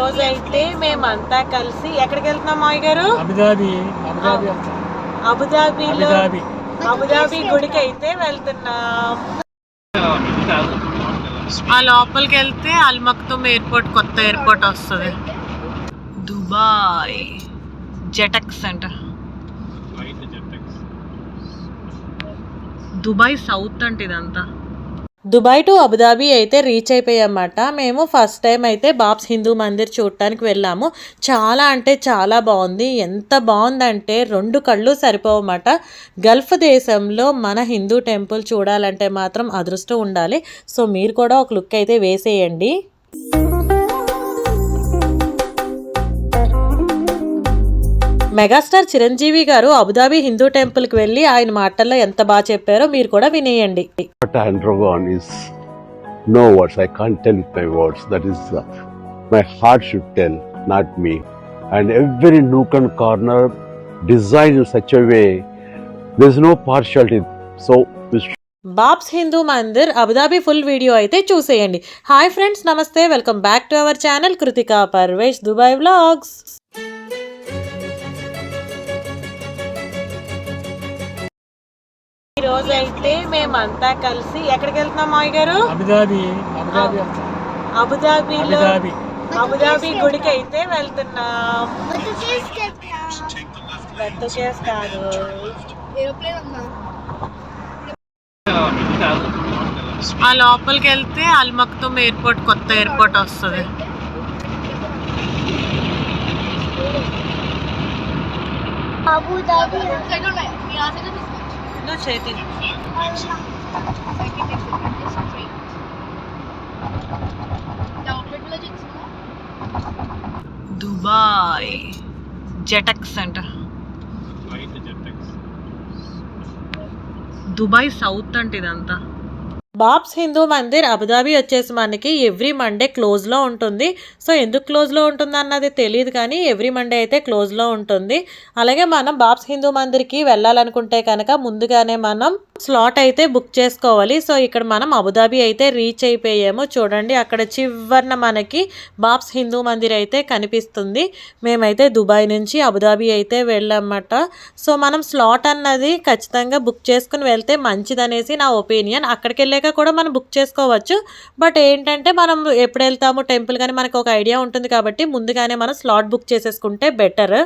ఈరోజు అయితే మేమంతా కలిసి ఎక్కడికి వెళ్తున్నాం మావి గారు? అబుదాబి గుడికి అయితే వెళ్తున్నాం. ఆ లోపలికి వెళ్తే అల్ మక్తుమ్ ఎయిర్పోర్ట్, కొత్త ఎయిర్పోర్ట్ వస్తుంది. దుబాయ్ జెటెక్ సెంటర్, దుబాయ్ సౌత్ అంటే ఇదంతా. దుబాయ్ టు అబుదాబి అయితే రీచ్ అయిపోయామన్నమాట. మేము ఫస్ట్ టైం అయితే బాబ్స్ హిందూ మందిర్ చూడటానికి వెళ్ళాము. చాలా అంటే చాలా బాగుంది. ఎంత బాగుందంటే రెండు కళ్ళు సరిపోవన్నమాట. గల్ఫ్ దేశంలో మన హిందూ టెంపుల్ చూడాలంటే మాత్రం అదృష్టం ఉండాలి. సో మీరు కూడా ఒక లుక్ అయితే వేసేయండి. మెగాస్టార్ చిరంజీవి గారు అబుదాబి హిందూ టెంపుల్ కి వెళ్ళి ఆయన మాటల్లో ఎంత బాగా చెప్పారో మీరు కూడా వినేయండి. No words, I can't tell with my words. That is, my heart should tell, not me. And every nook and corner designed in such a way, there is no partiality. So, BAPS Hindu Mandir Abu Dhabi full video అయితే చూసేయండి. Hi friends, నమస్తే, welcome back to our channel Kritika Parvesh Dubai vlogs. ఈరోజు అయితే మేమంతా కలిసి ఎక్కడికి వెళ్తున్నాం మావి గారు? అబుదాబి గుడికి అయితే వెళ్తున్నాం. కాదు, ఆ లోపలికి వెళ్తే అల్ మక్తుమ్ ఎయిర్పోర్ట్, కొత్త ఎయిర్పోర్ట్ వస్తుంది. దుబాయ్ జెటెక్ సెంటర్, దుబాయ్ సౌత్ అంటే ఇదంతా. బాబ్స్ హిందూ మందిర్ అబుదాబి వచ్చేసి మనకి ఎవ్రీ మండే క్లోజ్లో ఉంటుంది. సో ఎందుకు క్లోజ్లో ఉంటుంది అన్నది తెలియదు, కానీ ఎవ్రీ మండే అయితే క్లోజ్లో ఉంటుంది. అలాగే మనం బాబ్స్ హిందూ మందిర్కి వెళ్ళాలనుకుంటే కనుక ముందుగానే మనం స్లాట్ అయితే బుక్ చేసుకోవాలి. సో ఇక్కడ మనం అబుదాబి అయితే రీచ్ అయిపోయాము. చూడండి, అక్కడ చివరన మనకి బాబ్స్ హిందూ మందిర్ అయితే కనిపిస్తుంది. మేమైతే దుబాయ్ నుంచి అబుదాబి అయితే వెళ్ళామన్నమాట. సో మనం స్లాట్ అన్నది ఖచ్చితంగా బుక్ చేసుకుని వెళ్తే మంచిదనేసి నా ఒపీనియన్. అక్కడికి వెళ్ళాక కూడా మనం బుక్ చేసుకోవచ్చు. బట్ ఏంటంటే మనం ఎప్పుడు వెళ్తాము టెంపుల్ కానీ మనకు ఒక ఐడియా ఉంటుంది కాబట్టి ముందుగానే మనం స్లాట్ బుక్ చేసేసుకుంటే బెటర్.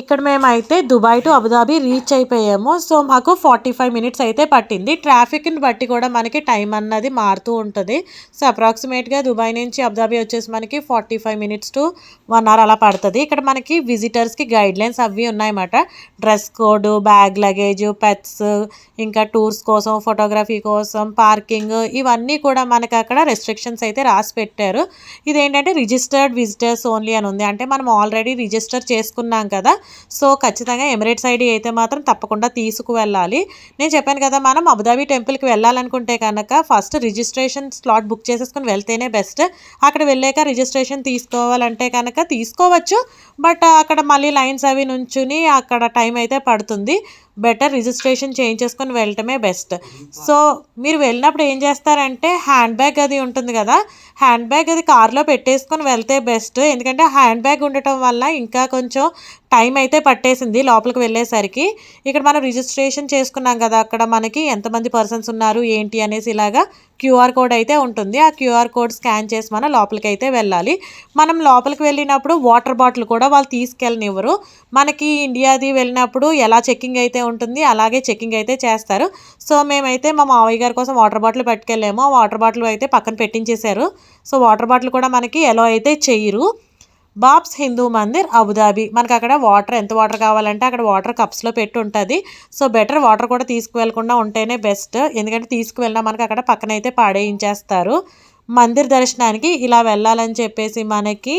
ఇక్కడ మేమైతే దుబాయ్ టు అబుదాబి రీచ్ అయిపోయాము. సో మాకు 45 మినిట్స్ అయితే పట్టింది. ట్రాఫిక్ని బట్టి కూడా మనకి టైం అన్నది మారుతూ ఉంటుంది. సో అప్రాక్సిమేట్గా దుబాయ్ నుంచి అబుదాబి వచ్చేసి మనకి 45 మినిట్స్ టు 1 అవర్ అలా పడుతుంది. ఇక్కడ మనకి విజిటర్స్కి గైడ్లైన్స్ అవి ఉన్నాయన్నమాట. Dress code, bag luggage, pets, ఇంకా టూర్స్ కోసం, ఫోటోగ్రఫీ కోసం, పార్కింగ్, ఇవన్నీ కూడా మనకి అక్కడ రెస్ట్రిక్షన్స్ అయితే రాసి పెట్టారు. ఇదేంటంటే రిజిస్టర్డ్ విజిటర్స్ ఓన్లీ అని ఉంది. అంటే మనం ఆల్రెడీ రిజిస్టర్ చేసుకున్నాం కదా, సో ఖచ్చితంగా ఎమిరేట్స్ ఐడి అయితే మాత్రం తప్పకుండా తీసుకువెళ్ళాలి. నేను చెప్పాను కదా, మనం అబుదాబి టెంపుల్కి వెళ్ళాలనుకుంటే కనుక ఫస్ట్ రిజిస్ట్రేషన్ స్లాట్ బుక్ చేసేసుకుని వెళ్తేనే బెస్ట్. అక్కడ వెళ్ళాక రిజిస్ట్రేషన్ తీసుకోవాలంటే కనుక తీసుకోవచ్చు, బట్ అక్కడ మళ్ళీ లైన్స్ అవి నుంచుని అక్కడ టైం అయితే పడుతుంది. బెటర్ రిజిస్ట్రేషన్ చేయించేసుకొని వెళ్ళటమే బెస్ట్. సో మీరు వెళ్ళినప్పుడు ఏం చేస్తారంటే హ్యాండ్ బ్యాగ్ అది ఉంటుంది కదా, హ్యాండ్ బ్యాగ్ అది కార్లో పెట్టేసుకొని వెళ్తే బెస్ట్. ఎందుకంటే హ్యాండ్ బ్యాగ్ ఉండటం వల్ల ఇంకా కొంచెం టైం అయితే పట్టేసింది లోపలికి వెళ్ళేసరికి. ఇక్కడ మనం రిజిస్ట్రేషన్ చేసుకున్నాం కదా, అక్కడ మనకి ఎంతమంది పర్సన్స్ ఉన్నారు ఏంటి అనేసి ఇలాగా క్యూఆర్ కోడ్ అయితే ఉంటుంది. ఆ క్యూఆర్ కోడ్ స్కాన్ చేసి మనం లోపలికి అయితే వెళ్ళాలి. మనం లోపలికి వెళ్ళినప్పుడు వాటర్ బాటిల్ కూడా వాళ్ళు తీసుకెళ్ళనివ్వరు. మనకి ఇండియాది వెళ్ళినప్పుడు ఎలా చెక్కింగ్ అయితే ఉంటుంది అలాగే చెక్కింగ్ అయితే చేస్తారు. సో మేమైతే మా మావయ్య గారి కోసం వాటర్ బాటిల్ పట్టుకెళ్ళాము. ఆ వాటర్ బాటిల్ అయితే పక్కన పెట్టించేశారు. సో వాటర్ బాటిల్ కూడా మనకి ఎలో అయితే చెయ్యరు. బాబ్స్ హిందూ మందిర్ అబుదాబి, మనకు అక్కడ వాటర్ ఎంత వాటర్ కావాలంటే అక్కడ వాటర్ కప్స్లో పెట్టి ఉంటుంది. సో బెటర్ వాటర్ కూడా తీసుకువెళ్ళకుండా ఉంటేనే బెస్ట్. ఎందుకంటే తీసుకువెళ్ళినా మనకి అక్కడ పక్కన అయితే పాడేయించేస్తారు. మందిర్ దర్శనానికి ఇలా వెళ్ళాలని చెప్పేసి మనకి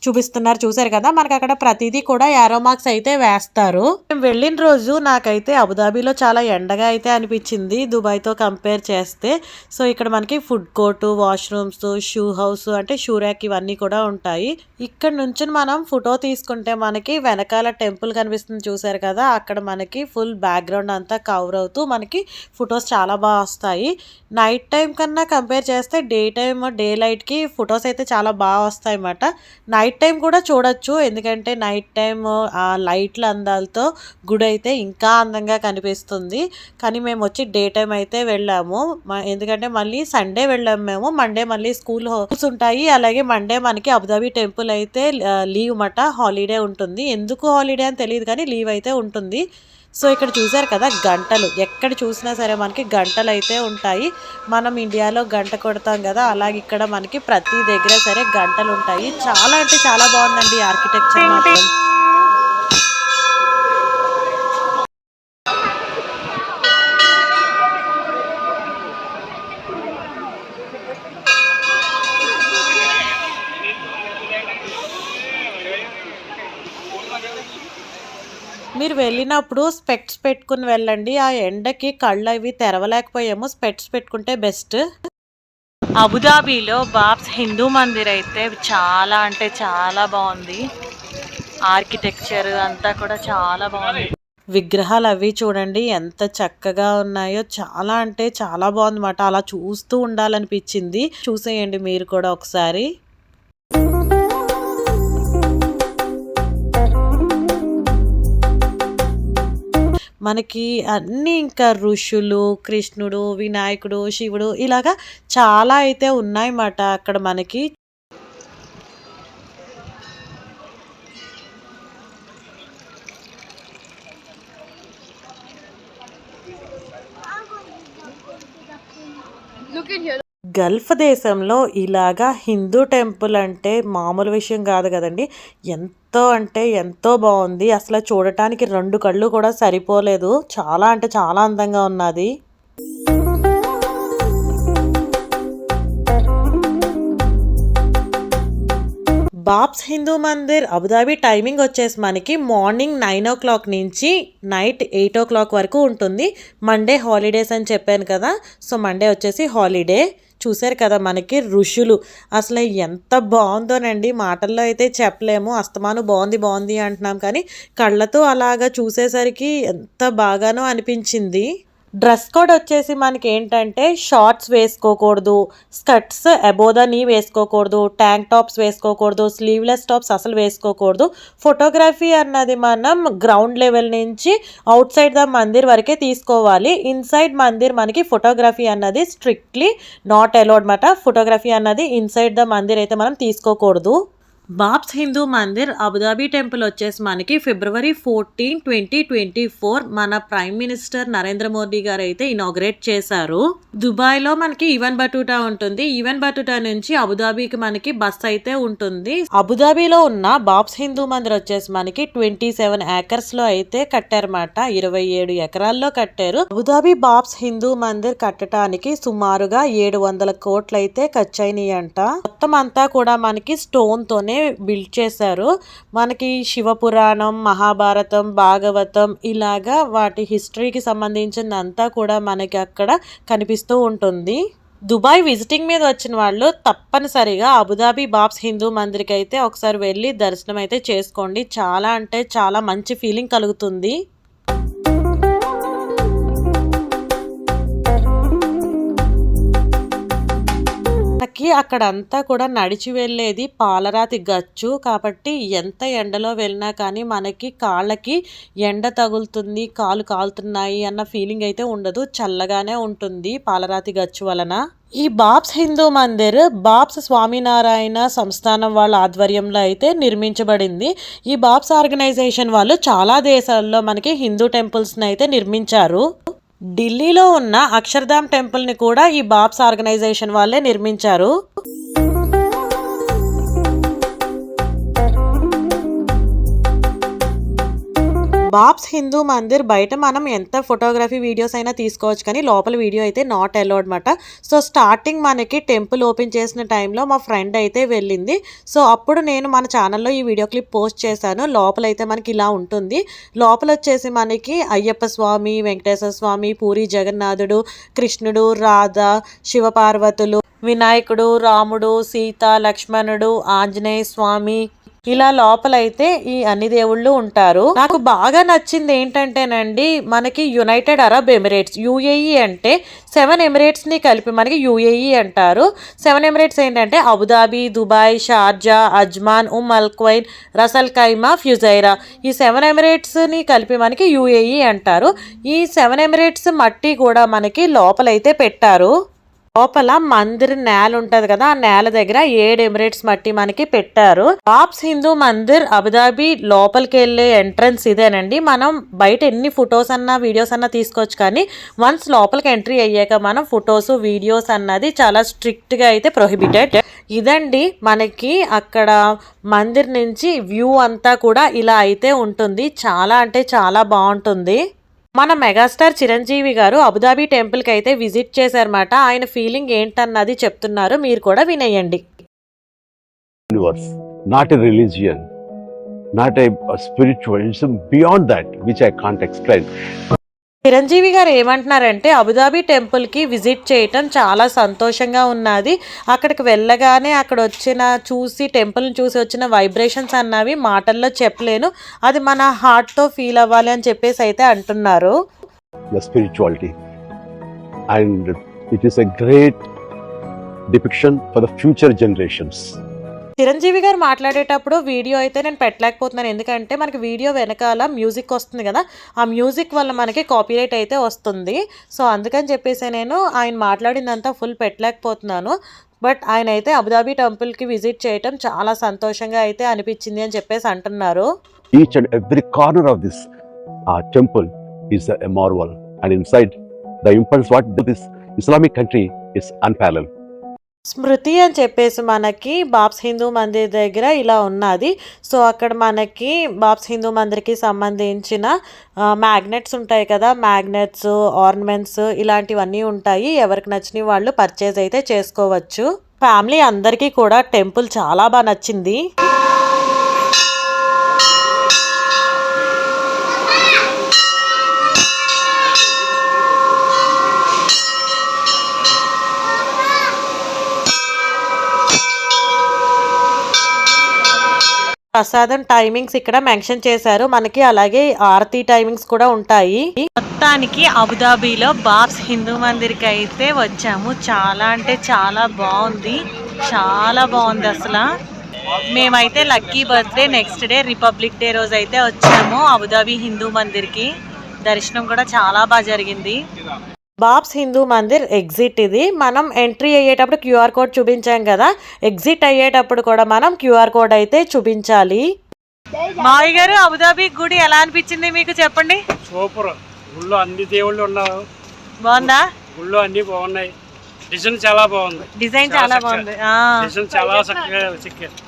చూపిస్తున్నారు చూసారు కదా, మనకి అక్కడ ప్రతిదీ కూడా యారో మార్క్స్ అయితే వేస్తారు. మేము వెళ్ళిన రోజు నాకైతే అబుదాబిలో చాలా ఎండగా అయితే అనిపించింది దుబాయ్తో కంపేర్ చేస్తే. సో ఇక్కడ మనకి food court, washrooms, shoe house అంటే షూ ర్యాక్ ఇవన్నీ కూడా ఉంటాయి. ఇక్కడ నుంచి మనం ఫోటో తీసుకుంటే మనకి వెనకాల టెంపుల్ కనిపిస్తుంది చూసారు కదా, అక్కడ మనకి ఫుల్ బ్యాక్గ్రౌండ్ అంతా కవర్ అవుతూ మనకి ఫొటోస్ చాలా బాగా వస్తాయి. నైట్ టైం కన్నా కంపేర్ చేస్తే డే టైమ్ డే లైట్కి ఫొటోస్ అయితే చాలా బాగా వస్తాయి అన్నమాట. నైట్ టైం కూడా చూడొచ్చు, ఎందుకంటే నైట్ టైం ఆ లైట్ల అందాలతో గుడి అయితే ఇంకా అందంగా కనిపిస్తుంది. కానీ మేము వచ్చి డే టైం అయితే వెళ్ళాము, ఎందుకంటే మళ్ళీ సండే వెళ్ళాము మేము. మండే మళ్ళీ స్కూల్స్ ఉంటాయి, అలాగే మండే మనకి అబుదాబి టెంపుల్ అయితే లీవ్ మాట, హాలిడే ఉంటుంది. ఎందుకు హాలిడే అని తెలియదు కానీ లీవ్ అయితే ఉంటుంది. సో ఇక్కడ చూసారు కదా గంటలు, ఎక్కడ చూసినా సరే మనకి గంటలు అయితే ఉంటాయి. మనం ఇండియాలో గంట కొడతాం కదా, అలాగే ఇక్కడ మనకి ప్రతి దగ్గర సరే గంటలు ఉంటాయి. చాలా అంటే చాలా బాగుందండి ఆర్కిటెక్చర్ మాత్రం. మీరు వెళ్ళినప్పుడు స్పెక్ట్స్ పెట్టుకుని వెళ్ళండి, ఆ ఎండకి కళ్ళు అవి తెరవలేకపోయాము, స్పెక్ట్స్ పెట్టుకుంటే బెస్ట్. అబుదాబిలో బాబ్స్ హిందూ మందిర్ అయితే చాలా అంటే చాలా బాగుంది. ఆర్కిటెక్చర్ అంతా కూడా చాలా బాగుంది. విగ్రహాలు అవి చూడండి ఎంత చక్కగా ఉన్నాయో, చాలా అంటే చాలా బాగుందన్నమాట. అలా చూస్తూ ఉండాలనిపించింది. చూసేయండి మీరు కూడా ఒకసారి. మనకి అన్నీ ఇంకా ఋషులు, కృష్ణుడు, వినాయకుడు, శివుడు ఇలాగా చాలా అయితే ఉన్నాయన్నమాట అక్కడ మనకి. గల్ఫ్ దేశంలో ఇలాగా హిందూ టెంపుల్ అంటే మామూలు విషయం కాదు కదండి. ఎంతో అంటే ఎంతో బాగుంది. అసలు చూడటానికి 2 కళ్ళు కూడా సరిపోలేదు. చాలా అంటే చాలా అందంగా ఉన్నది. బాబ్స్ హిందూ మందిర్ అబుదాబి టైమింగ్ వచ్చేసి మనకి మార్నింగ్ 9 o'clock నుంచి నైట్ 8 o'clock వరకు ఉంటుంది. మండే హాలిడేస్ అని చెప్పాను కదా, సో మండే వచ్చేసి హాలిడే. చూసారు కదా మనకి ఋషులు, అసలు ఎంత బాగుందోనండి, మాటల్లో అయితే చెప్పలేము. అస్తమాను బాగుంది బాగుంది అంటున్నాం కానీ కళ్ళతో అలాగా చూసేసరికి ఎంత బాగానో అనిపించింది. డ్రెస్ కోడ్ వచ్చేసి మనకి ఏంటంటే షార్ట్స్ వేసుకోకూడదు, స్కర్ట్స్ అబోవ్ ద నీ వేసుకోకూడదు, ట్యాంక్ టాప్స్ వేసుకోకూడదు, స్లీవ్లెస్ టాప్స్ అసలు వేసుకోకూడదు. ఫోటోగ్రఫీ అన్నది మనం గ్రౌండ్ లెవెల్ నుంచి అవుట్ సైడ్ ద మందిర్ వరకే తీసుకోవాలి. ఇన్సైడ్ మందిర్ మనకి ఫోటోగ్రఫీ అన్నది స్ట్రిక్ట్లీ నాట్ అలౌడ్ మాట. ఫోటోగ్రఫీ అన్నది ఇన్సైడ్ ద మందిర్ అయితే మనం తీసుకోకూడదు. బాబ్స్ హిందూ మందిర్ అబుదాబి టెంపుల్ వచ్చేసి మనకి February 14, 2024 మన ప్రైమ్ మినిస్టర్ నరేంద్ర మోదీ గారు అయితే ఇనాగ్రేట్ చేశారు. దుబాయ్లో మనకి ఈవెన్ బటూటా ఉంటుంది. ఈవెన్ బటూటా నుంచి అబుదాబికి మనకి బస్ అయితే ఉంటుంది. అబుదాబిలో ఉన్న బాబ్స్ హిందూ మందిర్ వచ్చేసి మనకి 27 acres లో అయితే కట్టారన్నమాట. 27 ఎకరాల్లో కట్టారు. అబుదాబి బాబ్స్ హిందూ మందిర్ కట్టడానికి సుమారుగా 700 కోట్లు అయితే ఖర్చు అయినాయి అంట. మొత్తం అంతా కూడా మనకి స్టోన్ తోనే బిల్డ్ చేశారు. మనకి శివపురాణం, మహాభారతం, భాగవతం ఇలాగా వాటి హిస్టరీకి సంబంధించిందంతా కూడా మనకి అక్కడ కనిపిస్తూ ఉంటుంది. దుబాయ్ విజిటింగ్ మీద వచ్చిన వాళ్ళు తప్పనిసరిగా అబుదాబి బాబ్స్ హిందూ మందిర్కి అయితే ఒకసారి వెళ్ళి దర్శనం అయితే చేసుకోండి. చాలా అంటే చాలా మంచి ఫీలింగ్ కలుగుతుంది. మనకి అక్కడంతా కూడా నడిచి వెళ్ళేది పాలరాతి గచ్చు కాబట్టి ఎంత ఎండలో వెళ్ళినా కానీ మనకి కాళ్ళకి ఎండ తగులుతుంది, కాలు కాలుతున్నాయి అన్న ఫీలింగ్ అయితే ఉండదు. చల్లగానే ఉంటుంది పాలరాతి గచ్చు వలన. ఈ బాబ్స్ హిందూ మందిర్ బాబ్స్ స్వామినారాయణ సంస్థానం వాళ్ళ ఆధ్వర్యంలో అయితే నిర్మించబడింది. ఈ బాబ్స్ ఆర్గనైజేషన్ వాళ్ళు చాలా దేశాల్లో మనకి హిందూ టెంపుల్స్ని అయితే నిర్మించారు. ఢిల్లీలో ఉన్న అక్షర్ధామ్ టెంపుల్ని కూడా ఈ బాబ్స్ ఆర్గనైజేషన్ వాళ్ళే నిర్మించారు. బాబ్స్ హిందూ మందిర్ బయట మనం ఎంత ఫోటోగ్రఫీ వీడియోస్ అయినా తీసుకోవచ్చు, కానీ లోపల వీడియో అయితే నాట్ అలౌడ్ అనమాట. సో స్టార్టింగ్ మనకి టెంపుల్ ఓపెన్ చేసిన టైంలో మా ఫ్రెండ్ అయితే వెళ్ళింది. సో అప్పుడు నేను మన ఛానల్లో ఈ వీడియో క్లిప్ పోస్ట్ చేశాను. లోపల అయితే మనకి ఇలా ఉంటుంది. లోపల వచ్చేసి మనకి అయ్యప్ప స్వామి, వెంకటేశ్వర స్వామి, పూరి జగన్నాథుడు, కృష్ణుడు, రాధ, శివపార్వతులు, వినాయకుడు, రాముడు, సీత, లక్ష్మణుడు, ఆంజనేయ స్వామి, ఇలా లోపలైతే ఈ అన్ని దేవుళ్ళు ఉంటారు. నాకు బాగా నచ్చింది ఏంటంటేనండి, మనకి యునైటెడ్ అరబ్ ఎమిరేట్స్ యుఏఈ అంటే 7 ఎమిరేట్స్ ని కలిపి మనకి యుఏఈ అంటారు. 7 ఎమిరేట్స్ ఏంటంటే అబుదాబి, దుబాయ్, షార్జా, అజ్మాన్, అల్ క్వైన్, రసల్ ఖైమా, ఫ్యుజైరా. ఈ 7 ఎమిరేట్స్ ని కలిపి మనకి యుఏఈ అంటారు. ఈ 7 ఎమిరేట్స్ మట్టి కూడా మనకి లోపలైతే పెట్టారు. లోపల మందిర్ నేల ఉంటది కదా, ఆ నేల దగ్గర 7 ఎమిరేట్స్ మట్టి మనకి పెట్టారు. బాబ్స్ హిందూ మందిర్ అబుదాబి లోపలికి వెళ్ళే ఎంట్రన్స్ ఇదేనండి. మనం బయట ఎన్ని ఫొటోస్ అన్నా వీడియోస్ అన్నా తీసుకోవచ్చు, కానీ వన్స్ లోపలికి ఎంట్రీ అయ్యాక మనం ఫొటోస్ వీడియోస్ అన్నది చాలా స్ట్రిక్ట్ గా అయితే ప్రొహిబిటెడ్. ఇదండి మనకి అక్కడ మందిర్ నుంచి వ్యూ అంతా కూడా ఇలా అయితే ఉంటుంది. చాలా అంటే చాలా బాగుంటుంది. మన మెగాస్టార్ చిరంజీవి గారు అబుదాబి టెంపుల్కి అయితే విజిట్ చేశారన్నమాట. ఆయన ఫీలింగ్ ఏంటన్నది చెప్తున్నారు, మీరు కూడా వినేయండి. Universe, not a religion, not a spiritualism beyond that, which I can't explain. Chiranjeevi గారు ఏమంటున్నారంటే, అబుదాబి టెంపుల్కి విజిట్ చేయటం చాలా సంతోషంగా ఉన్నది. అక్కడికి వెళ్ళగానే అక్కడ చూసి టెంపుల్ని చూసి వచ్చిన వైబ్రేషన్స్ అన్నవి మాటల్లో చెప్పలేను. అది మన హార్ట్తో ఫీల్ అవ్వాలి అని చెప్పేసి అయితే అంటున్నారు. The spirituality, and it is a great depiction for the future generations. Chiranjeevi గారు మాట్లాడేటప్పుడు వీడియో అయితే నేను పెట్టలేకపోతున్నాను, ఎందుకంటే మనకి వీడియో వెనకాల మ్యూజిక్ వస్తుంది కదా, ఆ మ్యూజిక్ వల్ల మనకి కాపీరైట్ అయితే వస్తుంది. సో అందుకని చెప్పేసి నేను ఆయన మాట్లాడిందంతా ఫుల్ పెట్టలేకపోతున్నాను. బట్ ఆయన అయితే అబుదాబి టెంపుల్కి విజిట్ చేయటం చాలా సంతోషంగా అయితే అనిపించింది అని చెప్పేసి అంటున్నారు. Each and every corner of this temple is a marvel, and inside the importance what this Islamic country is unparalleled. స్మృతి అని చెప్పేసి మనకి బాబ్స్ హిందూ మందిర్ దగ్గర ఇలా ఉన్నది. సో అక్కడ మనకి బాబ్స్ హిందూ మందిర్కి సంబంధించిన మ్యాగ్నెట్స్ ఉంటాయి కదా, మ్యాగ్నెట్స్, ఆర్నమెంట్స్ ఇలాంటివన్నీ ఉంటాయి. ఎవరికి నచ్చిన వాళ్ళు పర్చేజ్ అయితే చేసుకోవచ్చు. ఫ్యామిలీ అందరికీ కూడా టెంపుల్ చాలా బాగా నచ్చింది. ప్రసాదం టైమింగ్స్ ఇక్కడ మెన్షన్ చేశారు మనకి, అలాగే ఆరతి టైమింగ్స్ కూడా ఉంటాయి. మొత్తానికి అబుదాబిలో బాబ్స్ హిందూ మందిర్కి అయితే వచ్చాము. చాలా అంటే చాలా బాగుంది, చాలా బాగుంది అసలు. మేమైతే lucky birthday next day republic day రోజు అయితే వచ్చాము అబుదాబి హిందూ మందిర్కి. దర్శనం కూడా చాలా బాగా జరిగింది. బాబ్స్ హిందూ మందిర్ ఎగ్జిట్ ఇది. మనం ఎంట్రీ అయ్యేటప్పుడు క్యూఆర్ కోడ్ చూపించాం కదా, ఎగ్జిట్ అయ్యేటప్పుడు కూడా మనం క్యూఆర్ కోడ్ అయితే చూపించాలి. మావి గారు, అబుదాబి గుడి ఎలా అనిపించింది మీకు చెప్పండి. సూపర్. గుళ్ళో అన్ని దేవుళ్ళు ఉన్నారు. బాగుందా? గుళ్ళో అన్ని బాగున్నాయి. డిజైన్ చాలా బాగుంది. డిజైన్ చాలా బాగుంది. డిజైన్ చాలా చక్కగా చెక్కారు.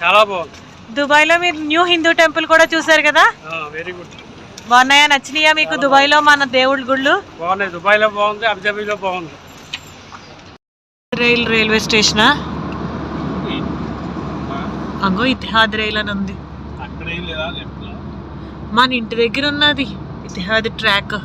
చాలా బాగుంది. దుబాయ్ లో మీరు న్యూ హిందూ టెంపుల్ కూడా చూసారు కదా, వెరీ గుడ్. బాగున్నాయా? నచ్చినాయా మీకు దుబాయ్ లో మన దేవుళ్ళ గుళ్ళు? బాగున్నాయి. దుబాయ్ లో బాగుంది, అబుదాబిలో బాగుంది. రైల్వే స్టేషనా? అంగో ఇతిహాద్ రైల్ అని ఉంది. మన ఇంటి దగ్గర ఉన్నది ఇతిహాద్ ట్రాక్.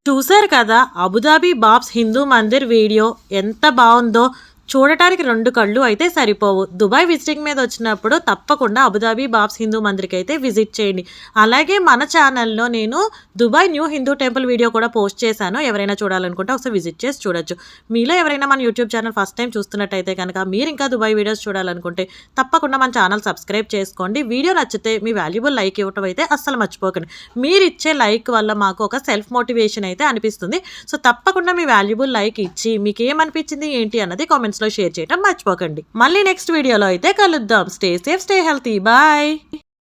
చూసారు కదా అబుదాబి బాబ్స్ హిందూ మందిర్ వీడియో ఎంత బాగుందో. చూడటానికి 2 కళ్ళు అయితే సరిపోవు. దుబాయ్ విజిటింగ్ మీద వచ్చినప్పుడు తప్పకుండా అబుదాబి బాబ్స్ హిందూ మందిర్కి అయితే విజిట్ చేయండి. అలాగే మన ఛానల్లో నేను Dubai new Hindu temple video కూడా పోస్ట్ చేశాను. ఎవరైనా చూడాలనుకుంటే ఒకసారి విజిట్ చేసి చూడొచ్చు. మీలో ఎవరైనా మన యూట్యూబ్ ఛానల్ ఫస్ట్ టైం చూస్తున్నట్టయితే కనుక మీరు ఇంకా దుబాయ్ వీడియోస్ చూడాలనుకుంటే తప్పకుండా మన ఛానల్ సబ్స్క్రైబ్ చేసుకోండి. వీడియో నచ్చితే మీ వాల్యుబుల్ లైక్ ఇవ్వటం అయితే అస్సలు మర్చిపోకండి. మీరు ఇచ్చే లైక్ వల్ల మాకు ఒక సెల్ఫ్ మోటివేషన్ అయితే అనిపిస్తుంది. సో తప్పకుండా మీ వాల్యుబుల్ లైక్ ఇచ్చి మీకు ఏమనిపించింది ఏంటి అన్నది కామెంట్స్ లో షేర్ చేయడం మర్చిపోకండి. మళ్ళీ నెక్స్ట్ వీడియోలో అయితే కలుద్దాం. Stay safe, stay healthy, bye.